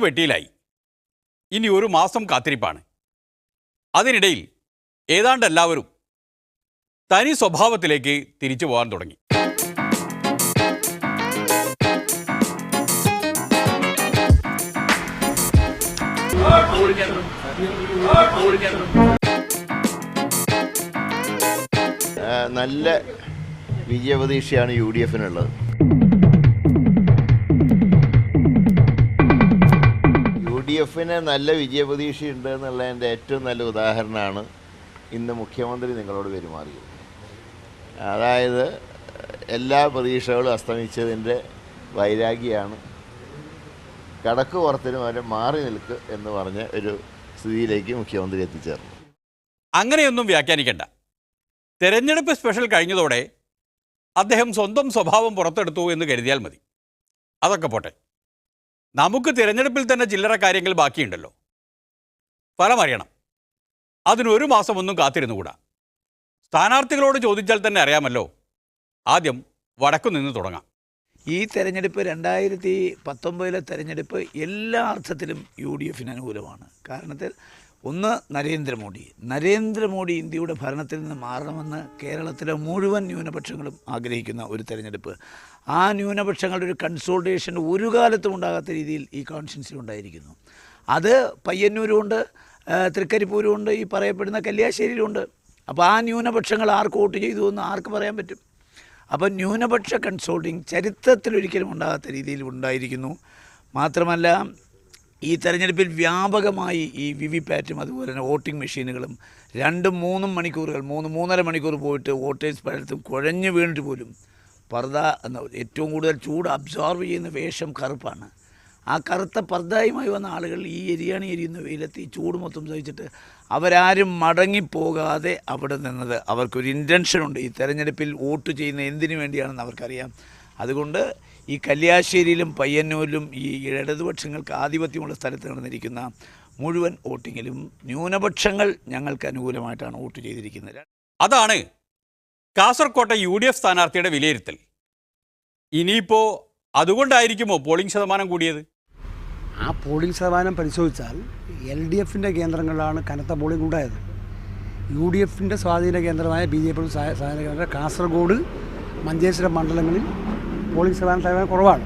വെട്ടിയിലായി. ഇനി ഒരു മാസം കാത്തിരിപ്പാണ്. അതിനിടയിൽ ഏതാണ്ട് എല്ലാവരും തനി സ്വഭാവത്തിലേക്ക് തിരിച്ചു പോകാൻ തുടങ്ങി. നല്ല വിജയപ്രതീക്ഷയാണ് UDF-നുള്ളത്. UDF-ന് നല്ല വിജയപ്രതീക്ഷയുണ്ട് എന്നുള്ളതിൻ്റെ ഏറ്റവും നല്ല ഉദാഹരണമാണ് ഇന്ന് മുഖ്യമന്ത്രി നിങ്ങളോട് പെരുമാറിയത്. അതായത് എല്ലാ പ്രതീക്ഷകളും അസ്തമിച്ചതിൻ്റെ വൈരാഗ്യമാണ് കടക്ക് പുറത്തിനും അവരെ മാറി നിൽക്ക് എന്ന് പറഞ്ഞ ഒരു സ്ഥിതിയിലേക്ക് മുഖ്യമന്ത്രി എത്തിച്ചേർന്നു. അങ്ങനെയൊന്നും വ്യാഖ്യാനിക്കേണ്ട. തെരഞ്ഞെടുപ്പ് സ്പെഷ്യൽ കഴിഞ്ഞതോടെ അദ്ദേഹം സ്വന്തം സ്വഭാവം പുറത്തെടുത്തു എന്ന് കരുതിയാൽ മതി. അതൊക്കെ പോട്ടെ, നമുക്ക് തിരഞ്ഞെടുപ്പിൽ തന്നെ ചില്ലറ കാര്യങ്ങൾ ബാക്കിയുണ്ടല്ലോ. ഫലമറിയണം. അതിനൊരു മാസമൊന്നും കാത്തിരുന്നുകൂടാ. സ്ഥാനാർത്ഥികളോട് ചോദിച്ചാൽ തന്നെ അറിയാമല്ലോ. ആദ്യം വടക്കു നിന്ന് തുടങ്ങാം. ഈ തെരഞ്ഞെടുപ്പ് 2019 തെരഞ്ഞെടുപ്പ് എല്ലാ അർത്ഥത്തിലും UDF-ന് അനുകൂലമാണ്. കാരണത്തിൽ ഒന്ന്, നരേന്ദ്രമോദി ഇന്ത്യയുടെ ഭരണത്തിൽ നിന്ന് മാറണമെന്ന് കേരളത്തിലെ മുഴുവൻ ന്യൂനപക്ഷങ്ങളും ആഗ്രഹിക്കുന്ന ഒരു തെരഞ്ഞെടുപ്പ്. ആ ന്യൂനപക്ഷങ്ങളുടെ ഒരു കൺസോൾട്ടേഷൻ ഒരു കാലത്തും ഉണ്ടാകാത്ത രീതിയിൽ ഈ കോൺസ്റ്റിറ്റ്യുൻസിൽ ഉണ്ടായിരിക്കുന്നു. അത് പയ്യന്നൂരുമുണ്ട്, തൃക്കരിപ്പൂരുമുണ്ട്, ഈ പറയപ്പെടുന്ന കല്യാശ്ശേരിയിലുണ്ട്. അപ്പോൾ ആ ന്യൂനപക്ഷങ്ങൾ ആർക്ക് വോട്ട് ചെയ്തു എന്ന് ആർക്ക് പറയാൻ പറ്റും? അപ്പോൾ ന്യൂനപക്ഷ കൺസോൾട്ടിങ് ചരിത്രത്തിലൊരിക്കലും ഉണ്ടാകാത്ത രീതിയിൽ ഉണ്ടായിരിക്കുന്നു. മാത്രമല്ല, ഈ തെരഞ്ഞെടുപ്പിൽ വ്യാപകമായി ഈ VVPAT അതുപോലെ തന്നെ വോട്ടിംഗ് മെഷീനുകളും 2-3 മണിക്കൂറുകൾ 3-3.5 മണിക്കൂർ പോയിട്ട് വോട്ടേഴ്സ് പലയിടത്തും കുഴഞ്ഞു വീണിട്ട് പോലും പർദ്ദ എന്ന ഏറ്റവും കൂടുതൽ ചൂട് അബ്സോർവ് ചെയ്യുന്ന വേഷം കറുപ്പാണ്. ആ കറുത്ത പർദ്ദയുമായി വന്ന ആളുകൾ ഈ എരിയുന്ന വെയിലത്ത് ഈ ചൂട് മൊത്തം സഹിച്ചിട്ട് അവരാരും മടങ്ങിപ്പോകാതെ അവിടെ നിന്നത് അവർക്കൊരു ഇൻറ്റൻഷനുണ്ട്. ഈ തെരഞ്ഞെടുപ്പിൽ വോട്ട് ചെയ്യുന്ന എന്തിനു വേണ്ടിയാണെന്ന് അവർക്കറിയാം. അതുകൊണ്ട് ഈ കല്യാശ്ശേരിയിലും പയ്യന്നൂരിലും ഈ ഇടതുപക്ഷങ്ങൾക്ക് ആധിപത്യമുള്ള സ്ഥലത്ത് നടന്നിരിക്കുന്ന മുഴുവൻ വോട്ടിങ്ങിലും ന്യൂനപക്ഷങ്ങൾ ഞങ്ങൾക്ക് അനുകൂലമായിട്ടാണ് വോട്ട് ചെയ്തിരിക്കുന്നത്. അതാണ് കാസർകോട്ടെ UDF സ്ഥാനാർത്ഥിയുടെ വിലയിരുത്തൽ. ഇനിയിപ്പോൾ അതുകൊണ്ടായിരിക്കുമോ പോളിംഗ് ശതമാനം കൂടിയത്? ആ പോളിംഗ് ശതമാനം പരിശോധിച്ചാൽ LDF-ൻ്റെ കേന്ദ്രങ്ങളിലാണ് കനത്ത പോളിംഗ് ഉണ്ടായത്. UDF-ൻ്റെ സ്വാധീന കേന്ദ്രമായ BJP സ്വാധീന കേന്ദ്രം കാസർഗോഡ്, മഞ്ചേശ്വരം മണ്ഡലങ്ങളിൽ പോളിംഗ് ശതമാനം കുറവാണ്.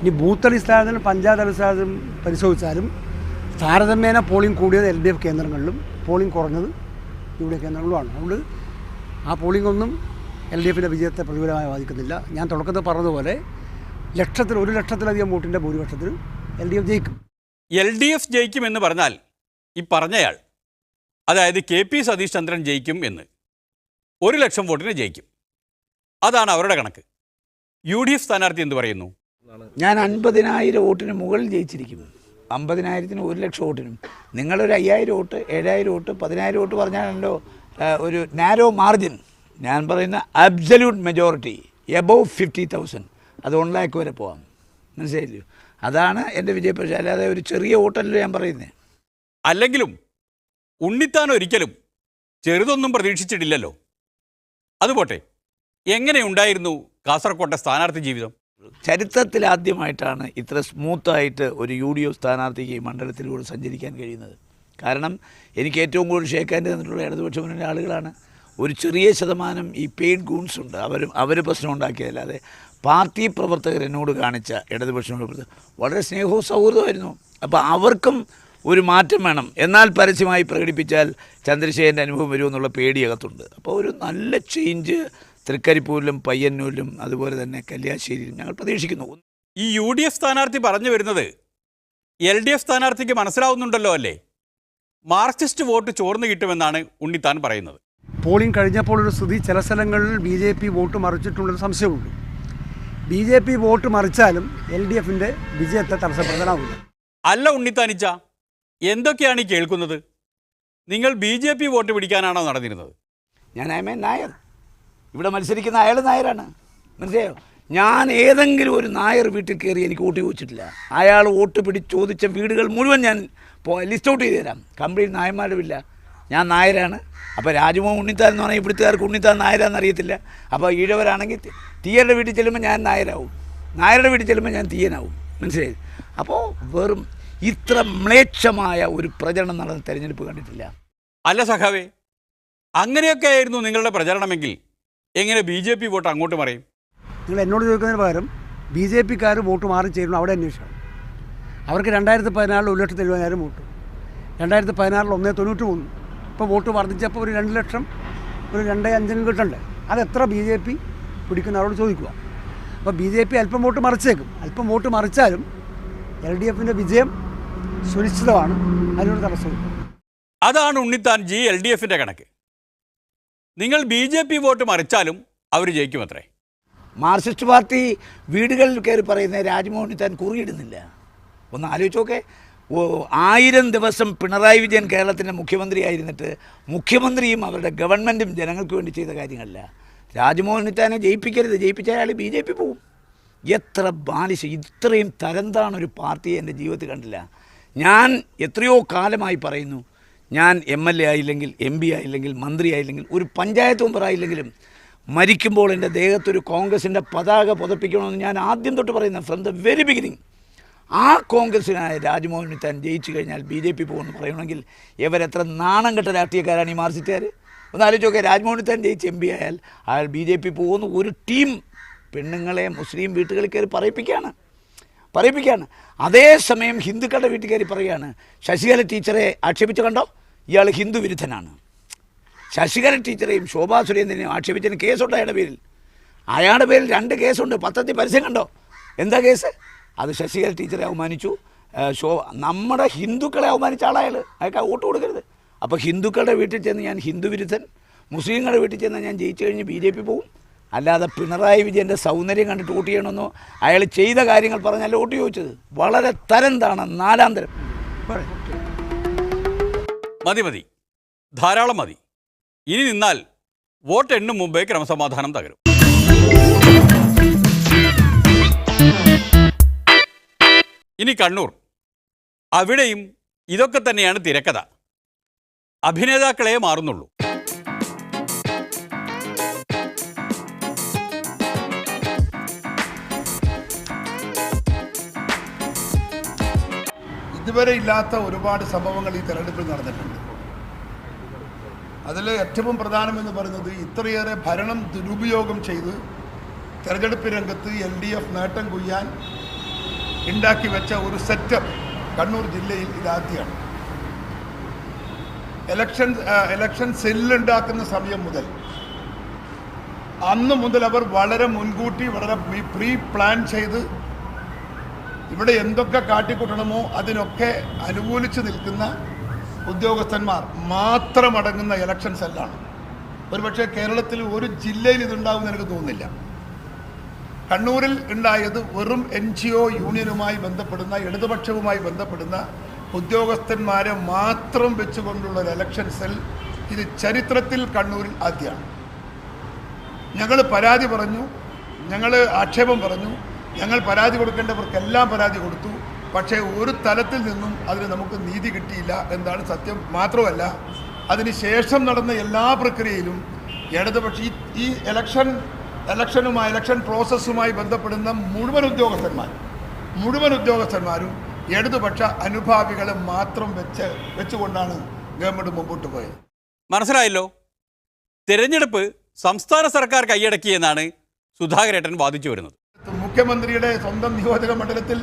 ഇനി ബൂത്ത് അടിസ്ഥാനത്തിലും പഞ്ചായത്ത് അടിസ്ഥാനത്തിലും പരിശോധിച്ചാലും താരതമ്യേന പോളിംഗ് കൂടിയത് LDF കേന്ദ്രങ്ങളിലും പോളിംഗ് കുറഞ്ഞത് UDF കേന്ദ്രങ്ങളിലുമാണ്. അതുകൊണ്ട് ആ പോളിംഗ് ഒന്നും LDF-ൻ്റെ വിജയത്തെ പ്രതികൂലമായി ബാധിക്കുന്നില്ല. ഞാൻ തുടക്കത്തിൽ പറഞ്ഞതുപോലെ 1 ലക്ഷത്തിലധികം വോട്ടിൻ്റെ ഭൂരിപക്ഷത്തിൽ LDF ജയിക്കും. LDF ജയിക്കുമെന്ന് പറഞ്ഞാൽ ഈ പറഞ്ഞയാൾ, അതായത് KP സതീഷ് ചന്ദ്രൻ ജയിക്കും എന്ന്, 1 ലക്ഷം വോട്ടിന് ജയിക്കും. അതാണ് അവരുടെ കണക്ക്. UDF സ്ഥാനാർത്ഥി എന്ത് പറയുന്നു? ഞാൻ 50,000 വോട്ടിന് മുകളിൽ ജയിച്ചിരിക്കും. 50,000-ന് 1 ലക്ഷം വോട്ടിനും നിങ്ങളൊരു 5,000 വോട്ട്, 7,000 വോട്ട്, 10,000 വോട്ട് പറഞ്ഞാലല്ലോ ഒരു നാരോ മാർജിൻ. ഞാൻ പറയുന്ന അബ്സല്യൂട്ട് മെജോറിറ്റി എബോവ് 50,000, അത് 1 ലാക്ക് വരെ പോകാം. മനസ്സിലായില്ലോ? അതാണ് എൻ്റെ വിജയപരീക്ഷ. അല്ലാതെ ഒരു ചെറിയ വോട്ടല്ലോ ഞാൻ പറയുന്നത്. അല്ലെങ്കിലും ഉണ്ണിത്താൻ ഒരിക്കലും ചെറുതൊന്നും പ്രതീക്ഷിച്ചിട്ടില്ലല്ലോ. അതുപോട്ടെ, എങ്ങനെയുണ്ടായിരുന്നു കാസർകോട്ടെ സ്ഥാനാർത്ഥി ജീവിതം? ചരിത്രത്തിൽ ആദ്യമായിട്ടാണ് ഇത്ര സ്മൂത്തായിട്ട് ഒരു UDF സ്ഥാനാർത്ഥിക്ക് ഈ മണ്ഡലത്തിലൂടെ സഞ്ചരിക്കാൻ കഴിയുന്നത്. കാരണം എനിക്ക് ഏറ്റവും കൂടുതൽ ഷേക്കാൻ്റെ തന്നിട്ടുള്ള ഇടതുപക്ഷ മുന്നണി ആളുകളാണ്. ഒരു ചെറിയ ശതമാനം ഈ പെയ്ഡ് ഗൂൺസ് ഉണ്ട്. അവർ പ്രശ്നം ഉണ്ടാക്കിയതല്ലാതെ പാർട്ടി പ്രവർത്തകർ എന്നോട് കാണിച്ച ഇടതുപക്ഷനോട് വളരെ സ്നേഹവും സൗഹൃദമായിരുന്നു. അപ്പോൾ അവർക്കും ഒരു മാറ്റം വേണം. എന്നാൽ പരസ്യമായി പ്രകടിപ്പിച്ചാൽ ചന്ദ്രശേഖരൻ്റെ അനുഭവം വരുമെന്നുള്ള പേടിയകത്തുണ്ട്. അപ്പോൾ ഒരു നല്ല ചേഞ്ച് തൃക്കരിപ്പൂരിലും പയ്യന്നൂരിലും അതുപോലെ തന്നെ കല്യാശ്ശേരിയിലും ഞങ്ങൾ പ്രതീക്ഷിക്കുന്നു. ഈ UDF സ്ഥാനാർത്ഥി പറഞ്ഞു വരുന്നത് LDF സ്ഥാനാർത്ഥിക്ക് മനസ്സിലാവുന്നുണ്ടല്ലോ അല്ലേ? മാർക്സിസ്റ്റ് വോട്ട് ചോർന്നു കിട്ടുമെന്നാണ് ഉണ്ണിത്താൻ പറയുന്നത്. പോളിംഗ് കഴിഞ്ഞപ്പോൾ ഒരു സ്ഥിതി, ചില സ്ഥലങ്ങളിൽ BJP വോട്ട് മറിച്ചിട്ടുള്ളൊരു സംശയമുണ്ട്. BJP വോട്ട് മറിച്ചാലും LDF-ന്റെ വിജയത്തെ തടസ്സപ്പെടുത്താനാവില്ല. അല്ല ഉണ്ണിത്താനിച്ച, എന്തൊക്കെയാണ് ഈ കേൾക്കുന്നത്? നിങ്ങൾ BJP വോട്ട് പിടിക്കാനാണോ നടന്നിരുന്നത്? ഞാൻ നായർ, ഇവിടെ മത്സരിക്കുന്ന അയാൾ നായരാണ്. മനസ്സിലായോ? ഞാൻ ഏതെങ്കിലും ഒരു നായർ വീട്ടിൽ കയറി എനിക്ക് വോട്ട് ചോദിച്ചിട്ടില്ല. അയാൾ വോട്ട് ചോദിച്ച വീടുകൾ മുഴുവൻ ഞാൻ ലിസ്റ്റ് ഔട്ട് ചെയ്ത് തരാം. കംപ്ലീറ്റ് നായന്മാരുമില്ല. ഞാൻ നായരാണ്. അപ്പോൾ രാജ്മോഹൻ ഉണ്ണിത്താൻ എന്ന് പറഞ്ഞാൽ ഇവിടുത്തുകാർക്ക് ഉണ്ണിത്താൻ നായരാന്ന് അറിയത്തില്ല. അപ്പോൾ ഈഴവരാണെങ്കിൽ തീയരുടെ വീട്ടിൽ ചെല്ലുമ്പോൾ ഞാൻ നായരാവും, നായരുടെ വീട്ടിൽ ചെല്ലുമ്പോൾ ഞാൻ തീയനാവും. മനസ്സിലായി? അപ്പോൾ വെറും ഇത്ര മ്ലേച്ഛമായ ഒരു പ്രചരണം നടന്ന തെരഞ്ഞെടുപ്പ് കണ്ടിട്ടില്ല. അല്ല സഖാവേ, അങ്ങനെയൊക്കെ ആയിരുന്നു നിങ്ങളുടെ പ്രചരണമെങ്കിൽ എങ്ങനെ BJP വോട്ട് അങ്ങോട്ട് മറിയും? നിങ്ങൾ എന്നോട് ചോദിക്കുന്നതിന് പകരം BJPക്കാർ വോട്ട് മാറി ചേരുന്നു, അവിടെ അന്വേഷിക്കണം. അവർക്ക് 2014 1,70,000 വോട്ട്, 2016 1,93. ഇപ്പോൾ വോട്ട് വർദ്ധിച്ചപ്പോൾ ഒരു 2 ലക്ഷം, ഒരു 2.5 കിട്ടണ്ടേ? അതെത്ര BJP പിടിക്കുന്നവരോട് ചോദിക്കുക. അപ്പോൾ BJP അല്പം വോട്ട് മറിച്ചേക്കും. അല്പം വോട്ട് മറിച്ചാലും LDFിൻ്റെ വിജയം സുനിശ്ചിതമാണ്, അതിനൊരു തടസ്സമില്ല. അതാണ് ഉണ്ണിത്താൻ ജി LDFിൻ്റെ കണക്ക്. നിങ്ങൾ BJP വോട്ട് മറിച്ചാലും അവർ ജയിക്കുമത്രേ. മാർക്സിസ്റ്റ് പാർട്ടി വീടുകളിൽ കയറി പറയുന്ന രാജ്മോഹൻ താൻ കുറിയിടുന്നില്ല. ഒന്ന് ആലോചിച്ച് നോക്കെ. 1000 ദിവസം പിണറായി വിജയൻ കേരളത്തിൻ്റെ മുഖ്യമന്ത്രിയായിരുന്നിട്ട് മുഖ്യമന്ത്രിയും അവരുടെ ഗവൺമെൻറ്റും ജനങ്ങൾക്ക് വേണ്ടി ചെയ്ത കാര്യങ്ങളല്ല. രാജ്മോഹൻ ഉണ്ണിത്താനെ ജയിപ്പിക്കരുത്, ജയിപ്പിച്ച അയാൾ BJP പോവും. എത്ര ബാലിശ! ഇത്രയും തരംതാണൊരു പാർട്ടിയെ എൻ്റെ ജീവിതത്തിൽ കണ്ടില്ല. ഞാൻ എത്രയോ കാലമായി പറയുന്നു, ഞാൻ MLA ആയില്ലെങ്കിൽ, MP ആയില്ലെങ്കിൽ, മന്ത്രി ആയില്ലെങ്കിൽ, ഒരു പഞ്ചായത്ത് മെമ്പർ ആയില്ലെങ്കിലും മരിക്കുമ്പോൾ എൻ്റെ ദേഹത്തൊരു കോൺഗ്രസിൻ്റെ പതാക പുതപ്പിക്കണമെന്ന് ഞാൻ ആദ്യം തൊട്ട് പറയുന്നത്, ഫ്രം ദ വെരി ബിഗിനിങ്. ആ കോൺഗ്രസിനായ രാജ്മോഹൻ ഉണ്ണിത്താൻ ജയിച്ചു കഴിഞ്ഞാൽ BJP പോകുമെന്ന് പറയണമെങ്കിൽ ഇവരെത്ര നാണം കെട്ട രാഷ്ട്രീയക്കാരാണ് ഈ മാർക്സിസ്റ്റുകാർ. ഒന്ന് ആലോചിച്ച് നോക്കിയാൽ, രാജ്മോഹൻ ഉണ്ണിത്താൻ ജയിച്ച് MP ആയാൽ അയാൾ BJP പോകുന്ന ഒരു ടീം പെണ്ണുങ്ങളെ മുസ്ലിം വീട്ടുകളിൽ കയറി പറയിപ്പിക്കുകയാണ്. അതേസമയം ഹിന്ദുക്കളുടെ വീട്ടിൽ കയറി പറയുകയാണ്, ശശികല ടീച്ചറെ ആക്ഷേപിച്ച് കണ്ടോ, ഇയാൾ ഹിന്ദു വിരുദ്ധനാണ്. ശശികല ടീച്ചറെയും ശോഭാ സുരേന്ദ്രനെയും ആക്ഷേപിച്ചതിന് കേസുണ്ട് അയാളുടെ പേരിൽ 2 കേസുണ്ട്. പത്രത്തിൽ പരസ്യം കണ്ടോ? എന്താ കേസ്? അത് ശശികല ടീച്ചറെ അവമാനിച്ചു, നമ്മുടെ ഹിന്ദുക്കളെ അവമാനിച്ച ആളയാൾ, അയാൾക്ക് വോട്ട് കൊടുക്കരുത്. അപ്പോൾ ഹിന്ദുക്കളുടെ വീട്ടിൽ ചെന്ന് ഞാൻ ഹിന്ദു വിരുദ്ധൻ, മുസ്ലിങ്ങളുടെ വീട്ടിൽ ചെന്ന് ഞാൻ ജയിച്ചു കഴിഞ്ഞ് BJP പോവും. അല്ലാതെ പിണറായി വിജയൻ്റെ സൗന്ദര്യം കണ്ടിട്ട് വോട്ട് ചെയ്യണമെന്നോ അയാൾ ചെയ്ത കാര്യങ്ങൾ പറഞ്ഞാൽ വോട്ട് ചോദിച്ചത്. വളരെ തരംതാണ്, 4-ാം തരം. മതി, ധാരാളം മതി. ഇനി നിന്നാൽ വോട്ട് എണ്ണും മുമ്പേ ക്രമസമാധാനം തകരും. ഇനി കണ്ണൂർ. അവിടെയും ഇതൊക്കെ തന്നെയാണ് തിരക്കഥ. അഭിനേതാക്കളെ മാറുന്നുള്ളൂ. ഇതുവരെ ഇല്ലാത്ത ഒരുപാട് സംഭവങ്ങൾ ഈ തെരഞ്ഞെടുപ്പിൽ നടന്നിട്ടുണ്ട്. അതിൽ ഏറ്റവും പ്രധാനമെന്ന് പറയുന്നത്, ഇത്രയേറെ ഭരണം ദുരുപയോഗം ചെയ്ത് തെരഞ്ഞെടുപ്പ് രംഗത്ത് LDF നേട്ടം കൊയ്യാൻ ഉണ്ടാക്കി വെച്ച ഒരു സെറ്റപ്പ് കണ്ണൂർ ജില്ലയിൽ ഇതാദ്യമാണ്. ഇലക്ഷൻ സെല്ലുണ്ടാക്കുന്ന സമയം മുതൽ അന്ന് മുതൽ അവർ വളരെ മുൻകൂട്ടി, വളരെ പ്രീ പ്ലാൻ ചെയ്ത് ഇവിടെ എന്തൊക്കെ കാട്ടിക്കൂട്ടണമോ അതിനൊക്കെ അനുകൂലിച്ച് നിൽക്കുന്ന ഉദ്യോഗസ്ഥന്മാർ മാത്രമടങ്ങുന്ന ഇലക്ഷൻ സെല്ലാണ്. ഒരുപക്ഷെ കേരളത്തിൽ ഒരു ജില്ലയിൽ ഇതുണ്ടാവുമെന്ന് എനിക്ക് തോന്നുന്നില്ല. കണ്ണൂരിൽ ഉണ്ടായത് വെറും NGO യൂണിയനുമായി ബന്ധപ്പെടുന്ന, ഇടതുപക്ഷവുമായി ബന്ധപ്പെടുന്ന ഉദ്യോഗസ്ഥന്മാരെ മാത്രം വെച്ചുകൊണ്ടുള്ള ഒരു ഇലക്ഷൻ സെൽ. ഇത് ചരിത്രത്തിൽ കണ്ണൂരിൽ ആദ്യമാണ്. ഞങ്ങൾ പരാതി പറഞ്ഞു, ഞങ്ങൾ ആക്ഷേപം പറഞ്ഞു, ഞങ്ങൾ പരാതി കൊടുക്കേണ്ടവർക്കെല്ലാം പരാതി കൊടുത്തു. പക്ഷേ ഒരു തലത്തിൽ നിന്നും അതിന് നമുക്ക് നീതി കിട്ടിയില്ല എന്നാണ് സത്യം. മാത്രമല്ല, അതിന് ശേഷം നടന്ന എല്ലാ പ്രക്രിയയിലും ഇടതുപക്ഷ ഈ ഇലക്ഷൻ പ്രോസസ്സുമായി ബന്ധപ്പെടുന്ന മുഴുവൻ ഉദ്യോഗസ്ഥന്മാരും ഇടതുപക്ഷ അനുഭാവികളെ മാത്രം വെച്ചുകൊണ്ടാണ് ഗവൺമെൻറ് മുമ്പോട്ട് പോയത്. മനസ്സിലായല്ലോ. തിരഞ്ഞെടുപ്പ് സംസ്ഥാന സർക്കാർ കൈയടക്കിയെന്നാണ് സുധാകരേട്ടൻ വാദിച്ചു വരുന്നത്. മുഖ്യമന്ത്രിയുടെ സ്വന്തം നിയോജക മണ്ഡലത്തിൽ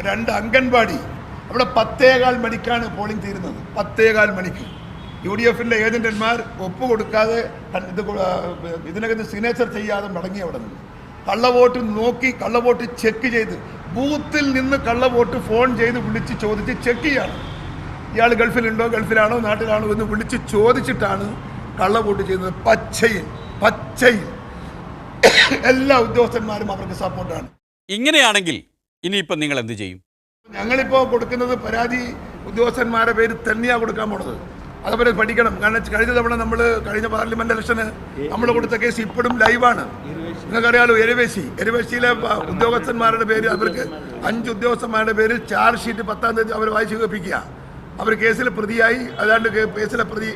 രണ്ട് അംഗൻവാടി, അവിടെ 10:15 മണിക്കാണ് പോളിംഗ് തീരുന്നത്. 10:15 മണിക്ക് UDFിൻ്റെ ഏജന്റന്മാർ ഒപ്പുകൊടുക്കാതെ ഇതിനകത്ത് സിഗ്നേച്ചർ ചെയ്യാതെ മടങ്ങി അവിടെ നിന്ന് കള്ളവോട്ട് നോക്കി, കള്ളവോട്ട് ചെക്ക് ചെയ്ത്, ബൂത്തിൽ നിന്ന് കള്ളവോട്ട് ഫോൺ ചെയ്ത് വിളിച്ച് ചോദിച്ച് ചെക്ക് ചെയ്യാണ്. ഇയാൾ ഗൾഫിലുണ്ടോ, ഗൾഫിലാണോ, നാട്ടിലാണോ എന്ന് വിളിച്ച് ചോദിച്ചിട്ടാണ് കള്ളവോട്ട് ചെയ്യുന്നത്. പച്ചയിൽ എല്ലാ ഉദ്യോഗസ്ഥന്മാരും അവർക്ക് സപ്പോർട്ടാണ്. ഇങ്ങനെയാണെങ്കിൽ ഇനിയിപ്പം നിങ്ങൾ എന്ത് ചെയ്യും? ഞങ്ങളിപ്പോൾ കൊടുക്കുന്നത് പരാതി ഉദ്യോഗസ്ഥന്മാരുടെ പേര് തന്നെയാണ് കൊടുക്കാൻ പോണത്. അതവരെ പഠിക്കണം. കാരണം കഴിഞ്ഞ തവണ കഴിഞ്ഞ പാർലമെന്റ് ഇലക്ഷന് നമ്മൾ കൊടുത്ത കേസ് ഇപ്പോഴും ലൈവാണ്. നിങ്ങൾക്കറിയാലോ, എരുവേശിയിലെ ഉദ്യോഗസ്ഥന്മാരുടെ പേര്, അവർക്ക് 5 ഉദ്യോഗസ്ഥന്മാരുടെ പേര് ചാർജ് ഷീറ്റ് 10-ാം തീയതി അവർ വായിച്ചു കേൾപ്പിക്കുക. അവർ കേസിൽ പ്രതിയായി, അതാണ്ട് കേസിലെ പ്രതി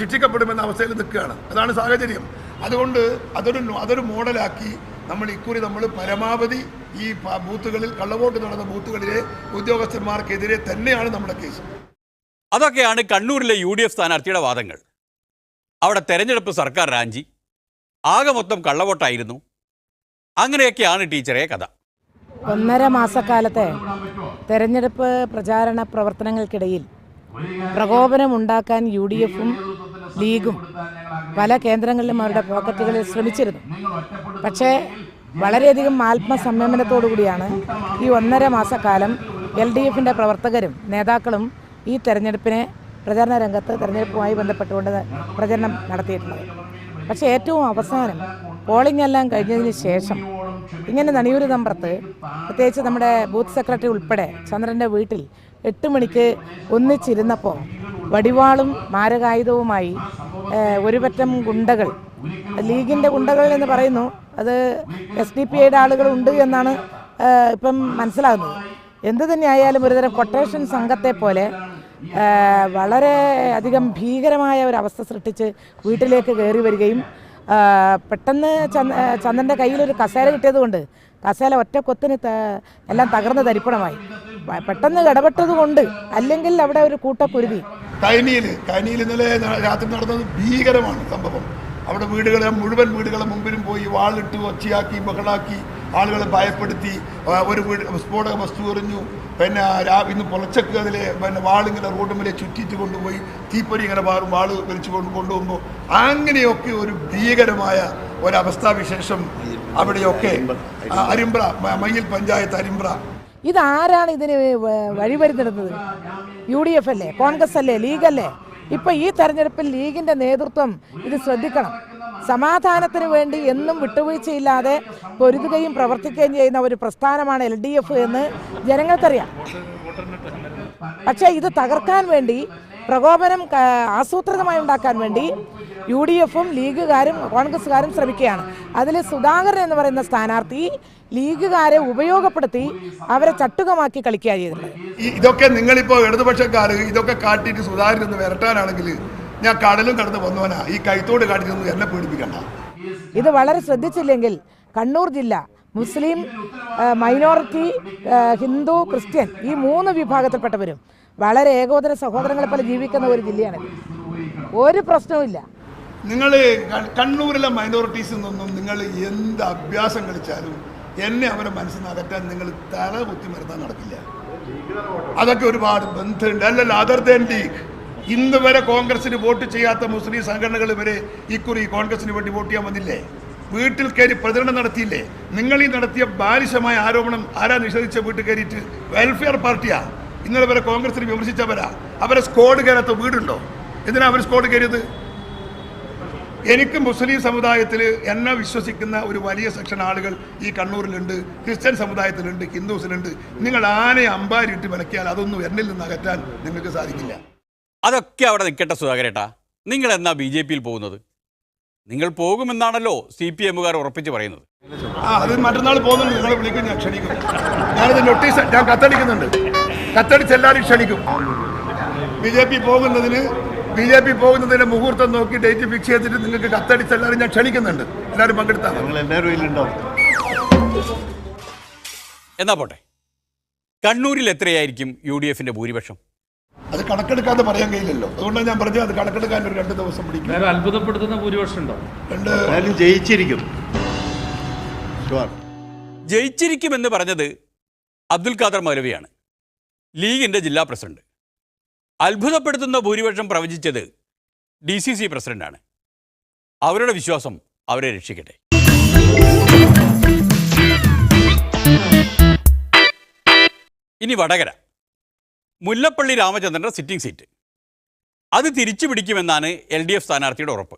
ശിക്ഷിക്കപ്പെടുമെന്ന അവസ്ഥയിൽ നിൽക്കുകയാണ്. അതാണ് സാഹചര്യം. അതുകൊണ്ട് അതൊരു മോഡലാക്കി നമ്മൾ പരമാവധി ഈ ബൂത്തുകളിൽ കള്ളവോട്ട് നടന്ന ബൂത്തുകളിലെ ഉദ്യോഗസ്ഥന്മാർക്കെതിരെ തന്നെയാണ് നമ്മുടെ കേസ്. അതൊക്കെയാണ് കണ്ണൂരിലെ UDF സ്ഥാനാർത്ഥിയുടെ വാദങ്ങൾ. അവിടെ തെരഞ്ഞെടുപ്പ് സർക്കാർ രാഞ്ചി, ആകെ മൊത്തം കള്ളവോട്ടായിരുന്നു. അങ്ങനെയൊക്കെയാണ് ടീച്ചറെ കഥ. 1.5 മാസക്കാലത്തെ തെരഞ്ഞെടുപ്പ് പ്രചാരണ പ്രവർത്തനങ്ങൾക്കിടയിൽ പ്രകോപനമുണ്ടാക്കാൻ UDFും ലീഗും പല കേന്ദ്രങ്ങളിലും അവരുടെ പോക്കറ്റുകളിൽ ശ്രമിച്ചിരുന്നു. പക്ഷേ വളരെയധികം ആത്മസംയമനത്തോടുകൂടിയാണ് ഈ 1.5 മാസക്കാലം LDFിൻ്റെ പ്രവർത്തകരും നേതാക്കളും ഈ തെരഞ്ഞെടുപ്പിനെ പ്രചാരണ രംഗത്ത് തെരഞ്ഞെടുപ്പുമായി ബന്ധപ്പെട്ടുകൊണ്ട് പ്രചരണം നടത്തിയിട്ടുള്ളത്. പക്ഷേ ഏറ്റവും അവസാനം പോളിംഗ് എല്ലാം കഴിഞ്ഞതിന് ശേഷം ഇങ്ങനെ നണിയൂര് നമ്പറത്ത് പ്രത്യേകിച്ച് നമ്മുടെ ബൂത്ത് സെക്രട്ടറി ഉൾപ്പെടെ ചന്ദ്രൻ്റെ വീട്ടിൽ 8 മണിക്ക് ഒന്നിച്ചിരുന്നപ്പോൾ വടിവാളും മാരകായുധവുമായി ഒരു പറ്റം ഗുണ്ടകൾ, ലീഗിൻ്റെ ഗുണ്ടകൾ എന്ന് പറയുന്നു, അത് SDPIയുടെ ആളുകളുണ്ട് എന്നാണ് ഇപ്പം മനസ്സിലാകുന്നത്. എന്തു തന്നെയായാലും ഒരുതരം കൊട്ടേഷൻ സംഘത്തെ പോലെ വളരെ അധികം ഭീകരമായ ഒരവസ്ഥ സൃഷ്ടിച്ച് വീട്ടിലേക്ക് കയറി വരികയും പെട്ടെന്ന് ചന്ദ്രൻ്റെ കയ്യിലൊരു കസേര കിട്ടിയതുകൊണ്ട് കസേര ഒറ്റ കൊത്തിന് എല്ലാം തകർന്ന് തരിപ്പണമായി. പെട്ടെന്ന് ഇടപെട്ടതുകൊണ്ട്, അല്ലെങ്കിൽ അവിടെ ഒരു കൂട്ടക്കുരുതി. കൈനിയിൽ ഇന്നലെ രാത്രി നടന്നത് ഭീകരമാണ് സംഭവം. അവിടെ മുഴുവൻ വീടുകളെ മുമ്പിലും പോയി വാളിട്ട് ഒച്ചയാക്കി ബഹളാക്കി ആളുകളെ ഭയപ്പെടുത്തി. ഒരു സ്ഫോടക വസ്തു എറിഞ്ഞു. പിന്നെ ഇന്ന് പുലച്ചക്ക് അതിലെ വാളിങ്ങനെ റോഡുമ്പിലെ ചുറ്റിച്ച് കൊണ്ടുപോയി തീപ്പൊരി ഇങ്ങനെ വാള് വലിച്ചു കൊണ്ടുപോകുമ്പോൾ അങ്ങനെയൊക്കെ ഒരു ഭീകരമായ ഒരവസ്ഥാവിശേഷം അവിടെയൊക്കെ. അരിമ്പ്ര, മയ്യിൽ പഞ്ചായത്ത് അരിമ്പ്ര. ഇതാരാണ് ഇതിന് വഴിമരുന്നിടുന്നത്? UDF അല്ലേ, കോൺഗ്രസ് അല്ലേ, ലീഗല്ലേ? ഇപ്പം ഈ തെരഞ്ഞെടുപ്പിൽ ലീഗിൻ്റെ നേതൃത്വം ഇത് ശ്രദ്ധിക്കണം. സമാധാനത്തിന് വേണ്ടി എന്നും വിട്ടുവീഴ്ചയില്ലാതെ പൊരുതുകയും പ്രവർത്തിക്കുകയും ചെയ്യുന്ന ഒരു പ്രസ്ഥാനമാണ് LDF എന്ന് ജനങ്ങൾക്കറിയാം. പക്ഷേ ഇത് തകർക്കാൻ വേണ്ടി, പ്രകോപനം ആസൂത്രിതമായി ഉണ്ടാക്കാൻ വേണ്ടി UDFും ലീഗുകാരും കോൺഗ്രസ്സുകാരും ശ്രമിക്കുകയാണ്. അതിൽ സുധാകരൻ എന്ന് പറയുന്ന സ്ഥാനാർത്ഥി ലീഗുകാരെ ഉപയോഗപ്പെടുത്തി അവരെ ചട്ടുകമാക്കി കളിക്കുക ചെയ്തിട്ടുണ്ട്. ഇതൊക്കെ നിങ്ങളിപ്പോൾ ഇടതുപക്ഷക്കാർ ഇതൊക്കെ കാട്ടിയിട്ട് സുധാകരൻ എന്ന് വരട്ടാനാണെങ്കിൽ ഞാൻ കടലും കടന്ന് വന്നവനാ. ഈ കൈത്തോട് കാട്ടിട്ടൊന്നും എന്നെ പേടിപ്പിക്കണ്ട. ഇത് വളരെ ശ്രദ്ധിച്ചില്ലെങ്കിൽ കണ്ണൂർ ജില്ല മുസ്ലിം, മൈനോറിറ്റി, ഹിന്ദു, ക്രിസ്ത്യൻ ഈ 3 വിഭാഗത്തിൽപ്പെട്ടവരും വളരെ ഏകോദര സഹോദരങ്ങളെ പോലെ ജീവിക്കുന്ന ഒരു ജില്ലയാണ്. ഒരു പ്രശ്നവുമില്ല. നിങ്ങൾ കണ്ണൂരിലെ മൈനോറിറ്റീസിൽ നിന്നൊന്നും നിങ്ങൾ എന്ത് അഭ്യാസം കളിച്ചാലും എന്നെ അവരെ മനസ്സിൽ നിന്ന് അകറ്റാൻ നിങ്ങൾ തല കുത്തി മരുന്നാൻ നടക്കില്ല. അതൊക്കെ ഒരുപാട് ബന്ധമുണ്ട്. അല്ലല്ല, അതർ ദാൻ ലീഗ് ഇന്ന് വരെ കോൺഗ്രസിന് വോട്ട് ചെയ്യാത്ത മുസ്ലിം സംഘടനകൾ വരെ ഇക്കുറി കോൺഗ്രസിന് വേണ്ടി വോട്ട് ചെയ്യാൻ വന്നില്ലേ? വീട്ടിൽ കയറി പ്രചരണം നടത്തിയില്ലേ? നിങ്ങൾ ഈ നടത്തിയ ബാലിശമായ ആരോപണം ആരാ നിഷേധിച്ച? വീട്ടിൽ കയറിയിട്ട് വെൽഫെയർ പാർട്ടിയാ ഇന്നലെ വരെ കോൺഗ്രസിന് വിമർശിച്ചവരാ. അവരെ സ്ക്വാഡ് കയറാത്ത വീടുണ്ടോ? എന്തിനാ അവർ സ്ക്വാഡ് കയറിയത്? എനിക്ക് മുസ്ലിം സമുദായത്തിൽ എന്നെ വിശ്വസിക്കുന്ന ഒരു വലിയ സെക്ഷൻ ആളുകൾ ഈ കണ്ണൂരിലുണ്ട്, ക്രിസ്ത്യൻ സമുദായത്തിലുണ്ട്, ഹിന്ദുസിലുണ്ട്. നിങ്ങൾ ആനയെ അമ്പാരിട്ട് വിലക്കിയാൽ അതൊന്നും എന്നിൽ നിന്ന് അകറ്റാൻ നിങ്ങൾക്ക് സാധിക്കില്ല. അതൊക്കെ അവിടെ നിൽക്കട്ടെ സുധാകരേട്ടാ. നിങ്ങൾ എന്നാ BJPയിൽ പോകുന്നത്? നിങ്ങൾ പോകുമെന്നാണല്ലോ CPMകാർ ഉറപ്പിച്ച് പറയുന്നത്. അത് മറ്റന്നാൾ പോകുന്നുണ്ട്. നിങ്ങളെ വിളിക്കും, ഞാൻ ക്ഷണിക്കും. ഞാനത് നോട്ടീസ് ഞാൻ കത്തടിക്കുന്നുണ്ട്. കത്തടിച്ച് എല്ലാവരും ക്ഷണിക്കും. BJP പോകുന്നതിന് മുഹൂർത്തം നോക്കി ഡേറ്റ് ഫിക്സ് ചെയ്തിട്ട് നിങ്ങൾക്ക് കത്തടിച്ച് എല്ലാവരും ഞാൻ ക്ഷണിക്കുന്നുണ്ട്. എല്ലാവരും പങ്കെടുത്താൽ എന്നാ പോട്ടെ. കണ്ണൂരിൽ എത്രയായിരിക്കും UDFന്റെ ഭൂരിപക്ഷം? അത് കണക്കെടുക്കാതെ പറയാൻ കഴിയില്ലല്ലോ. അതുകൊണ്ടാണ് ഞാൻ പറഞ്ഞത് അത് കണക്കെടുക്കാൻ ഒരു 2 ദിവസം പിടിക്കും. അത്ഭുതപ്പെടുത്തുന്ന ഭൂരിപക്ഷം ഉണ്ടോ? ജയിച്ചിരിക്കുമെന്ന് പറഞ്ഞത് അബ്ദുൽ ഖാദർ മൗലവിയാണ്, ലീഗിൻ്റെ ജില്ലാ പ്രസിഡന്റ്. അത്ഭുതപ്പെടുത്തുന്ന ഭൂരിപക്ഷം പ്രവചിച്ചത് DCC പ്രസിഡന്റാണ്. അവരുടെ വിശ്വാസം അവരെ രക്ഷിക്കട്ടെ. ഇനി വടകര മുല്ലപ്പള്ളി രാമചന്ദ്രൻ്റെ സിറ്റിംഗ് സീറ്റ്. അത് തിരിച്ചു പിടിക്കുമെന്നാണ് LDF സ്ഥാനാർത്ഥിയുടെ ഉറപ്പ്.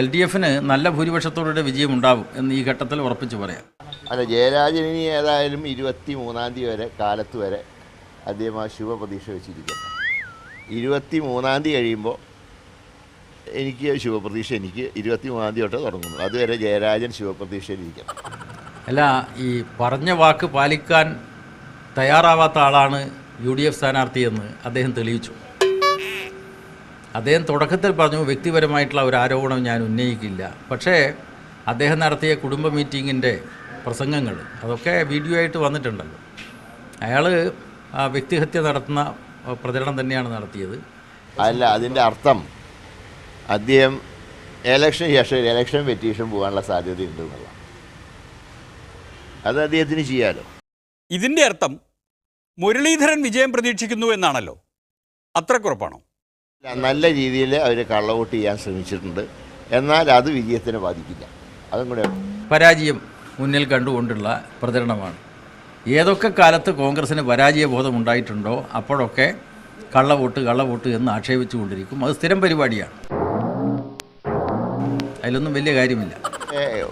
LDFന് നല്ല ഭൂരിപക്ഷത്തോടെ വിജയമുണ്ടാകും എന്ന് ഈ ഘട്ടത്തിൽ ഉറപ്പിച്ച് പറയാം. അല്ല, ജയരാജൻ ഇനി ഏതായാലും 23-ാം തീയതി വരെ കാലത്ത് വരെ അദ്ദേഹം ആ ശുഭപ്രതീക്ഷ വെച്ചിരിക്കുന്നത്. 23-ാം തീയതി കഴിയുമ്പോൾ എനിക്ക് ശുഭപ്രതീക്ഷ, എനിക്ക് 23-ാം തീയതി തൊട്ട് തുടങ്ങുന്നു. അതുവരെ ജയരാജൻ ശുഭപ്രതീക്ഷയിലിരിക്കണം. അല്ല, ഈ പറഞ്ഞ വാക്ക് പാലിക്കാൻ തയ്യാറാവാത്ത ആളാണ് UDF സ്ഥാനാർത്ഥിയെന്ന് അദ്ദേഹം തെളിയിച്ചു. അദ്ദേഹം തുടക്കത്തിൽ പറഞ്ഞു വ്യക്തിപരമായിട്ടുള്ള ഒരു ആരോപണം ഞാൻ ഉന്നയിക്കില്ല. പക്ഷേ അദ്ദേഹം നടത്തിയ കുടുംബ മീറ്റിങ്ങിൻ്റെ പ്രസംഗങ്ങൾ അതൊക്കെ വീഡിയോ ആയിട്ട് വന്നിട്ടുണ്ടല്ലോ. അയാൾ വ്യക്തിഹത്യ നടത്തുന്ന പ്രചരണം തന്നെയാണ് നടത്തിയത്. അല്ല, അതിൻ്റെ അർത്ഥം അദ്ദേഹം ഇലക്ഷൻ ശേഷം ഇലക്ഷൻ പെറ്റീഷൻ പോകാനുള്ള സാധ്യതയുണ്ട് എന്നുള്ള അത് അദ്ദേഹത്തിന് ചെയ്യാലോ. ഇതിൻ്റെ അർത്ഥം മുരളീധരൻ വിജയം പ്രതീക്ഷിക്കുന്നു എന്നാണല്ലോ. അത്രക്കുറപ്പാണോ? നല്ല രീതിയിൽ അവർ കള്ളവോട്ട് ചെയ്യാൻ ശ്രമിച്ചിട്ടുണ്ട്, എന്നാൽ അത് വിജയത്തിനെ ബാധിക്കില്ല. അതും കൂടെ പരാജയം മുന്നിൽ കണ്ടുകൊണ്ടുള്ള പ്രചരണമാണ്. ഏതൊക്കെ കാലത്ത് കോൺഗ്രസ്സിന് പരാജയബോധം ഉണ്ടായിട്ടുണ്ടോ അപ്പോഴൊക്കെ കള്ളവോട്ട് എന്ന് ആക്ഷേപിച്ചുകൊണ്ടിരിക്കും. അത് സ്ഥിരം പരിപാടിയാണ്, അതിലൊന്നും വലിയ കാര്യമില്ല.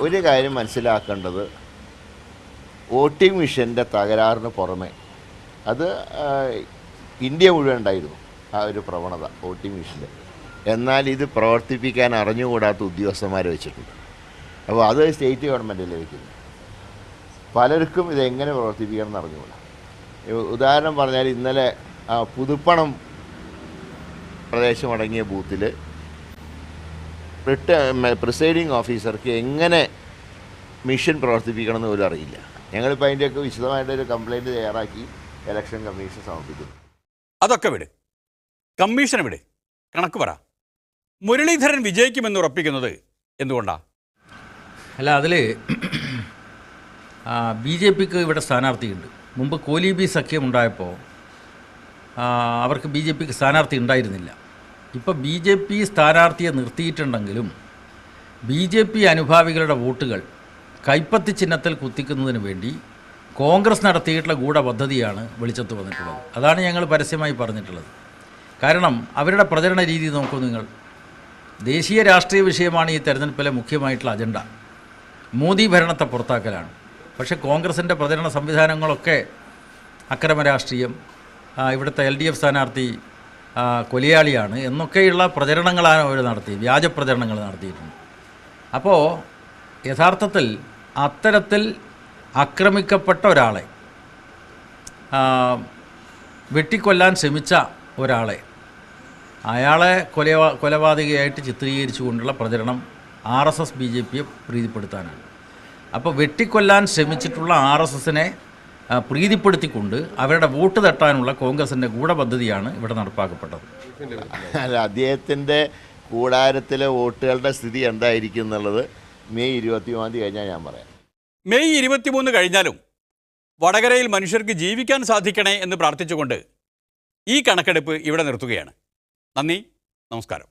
ഒരു കാര്യം മനസ്സിലാക്കേണ്ടത്, വോട്ടിംഗ് മെഷീൻ്റെ തകരാറിന് പുറമെ അത് ഇന്ത്യ മുഴുവൻ ഉണ്ടായിരുന്നു ആ ഒരു പ്രവണത വോട്ടിംഗ് മെഷീൻ്റെ. എന്നാൽ ഇത് പ്രവർത്തിപ്പിക്കാൻ അറിഞ്ഞുകൂടാത്ത ഉദ്യോഗസ്ഥന്മാർ വെച്ചിട്ടുണ്ട്. അപ്പോൾ അത് സ്റ്റേറ്റ് ഗവൺമെൻറ്റിൽ വയ്ക്കുന്നു. പലർക്കും ഇതെങ്ങനെ പ്രവർത്തിപ്പിക്കണം എന്ന് അറിഞ്ഞുകൂടാ. ഉദാഹരണം പറഞ്ഞാൽ, ഇന്നലെ പുതുപ്പണം പ്രദേശമടങ്ങിയ ബൂത്തിൽ പ്രിസൈഡിങ് ഓഫീസർക്ക് എങ്ങനെ മിഷൻ പ്രവർത്തിപ്പിക്കണം എന്ന് പോലും അറിയില്ല. ഞങ്ങളിപ്പോൾ അതിൻ്റെയൊക്കെ വിശദമായിട്ടൊരു കംപ്ലയിൻറ്റ് തയ്യാറാക്കി ഇലക്ഷൻ കമ്മീഷൻ സമർപ്പിക്കുന്നു. അതൊക്കെ വിട്, കമ്മീഷനെ വിട്, കണക്ക് പറ. മുരളീധരൻ വിജയിക്കുമെന്ന് ഉറപ്പിക്കുന്നത് എന്തുകൊണ്ടാണ്? അല്ല, അതിൽ BJPക്ക് ഇവിടെ സ്ഥാനാർത്ഥിയുണ്ട്. മുമ്പ് കോലീബി സഖ്യം ഉണ്ടായപ്പോൾ അവർക്ക് BJPക്ക് സ്ഥാനാർത്ഥി ഉണ്ടായിരുന്നില്ല. ഇപ്പോൾ BJP സ്ഥാനാർത്ഥിയെ നിർത്തിയിട്ടുണ്ടെങ്കിലും BJP അനുഭാവികളുടെ വോട്ടുകൾ കൈപ്പത്തി ചിഹ്നത്തിൽ കുത്തിക്കുന്നതിന് വേണ്ടി കോൺഗ്രസ് നടത്തിയിട്ടുള്ള ഗൂഢപദ്ധതിയാണ് വെളിച്ചത്ത് വന്നിട്ടുള്ളത്. അതാണ് ഞങ്ങൾ പരസ്യമായി പറഞ്ഞിട്ടുള്ളത്. കാരണം അവരുടെ പ്രചരണ രീതി നോക്കൂ നിങ്ങൾ. ദേശീയ രാഷ്ട്രീയ വിഷയമാണ് ഈ തെരഞ്ഞെടുപ്പിലെ മുഖ്യമായിട്ടുള്ള അജണ്ട. മോദി ഭരണത്തെ പുറത്താക്കലാണ്. പക്ഷേ കോൺഗ്രസിൻ്റെ പ്രചരണ സംവിധാനങ്ങളൊക്കെ അക്രമ രാഷ്ട്രീയം, ഇവിടുത്തെ LDF സ്ഥാനാർത്ഥി കൊലയാളിയാണ് എന്നൊക്കെയുള്ള പ്രചരണങ്ങളാണ് അവർ നടത്തിയത്. വ്യാജ പ്രചരണങ്ങൾ നടത്തിയിട്ടുണ്ട്. അപ്പോൾ യഥാർത്ഥത്തിൽ അത്തരത്തിൽ ആക്രമിക്കപ്പെട്ട ഒരാളെ, വെട്ടിക്കൊല്ലാൻ ശ്രമിച്ച ഒരാളെ, അയാളെ കൊലപാതകയായിട്ട് ചിത്രീകരിച്ചുകൊണ്ടുള്ള പ്രചരണം RSS BJPയെ പ്രീതിപ്പെടുത്താനാണ്. അപ്പോൾ വെട്ടിക്കൊല്ലാൻ ശ്രമിച്ചിട്ടുള്ള RSSനെ പ്രീതിപ്പെടുത്തിക്കൊണ്ട് അവരുടെ വോട്ട് തട്ടാനുള്ള കോൺഗ്രസിൻ്റെ ഗൂഢപദ്ധതിയാണ് ഇവിടെ നടപ്പാക്കപ്പെട്ടത്. അല്ല, അദ്ദേഹത്തിൻ്റെ കൂടാരത്തിലെ വോട്ടുകളുടെ സ്ഥിതി എന്തായിരിക്കും എന്നുള്ളത് മെയ് 23 കഴിഞ്ഞാൽ ഞാൻ പറയാം. മെയ് 23 കഴിഞ്ഞാലും വടകരയിൽ മനുഷ്യർക്ക് ജീവിക്കാൻ സാധിക്കണേ എന്ന് പ്രാർത്ഥിച്ചുകൊണ്ട് ഈ കണക്കെടുപ്പ് ഇവിടെ നിർത്തുകയാണ്. നന്ദി, നമസ്കാരം.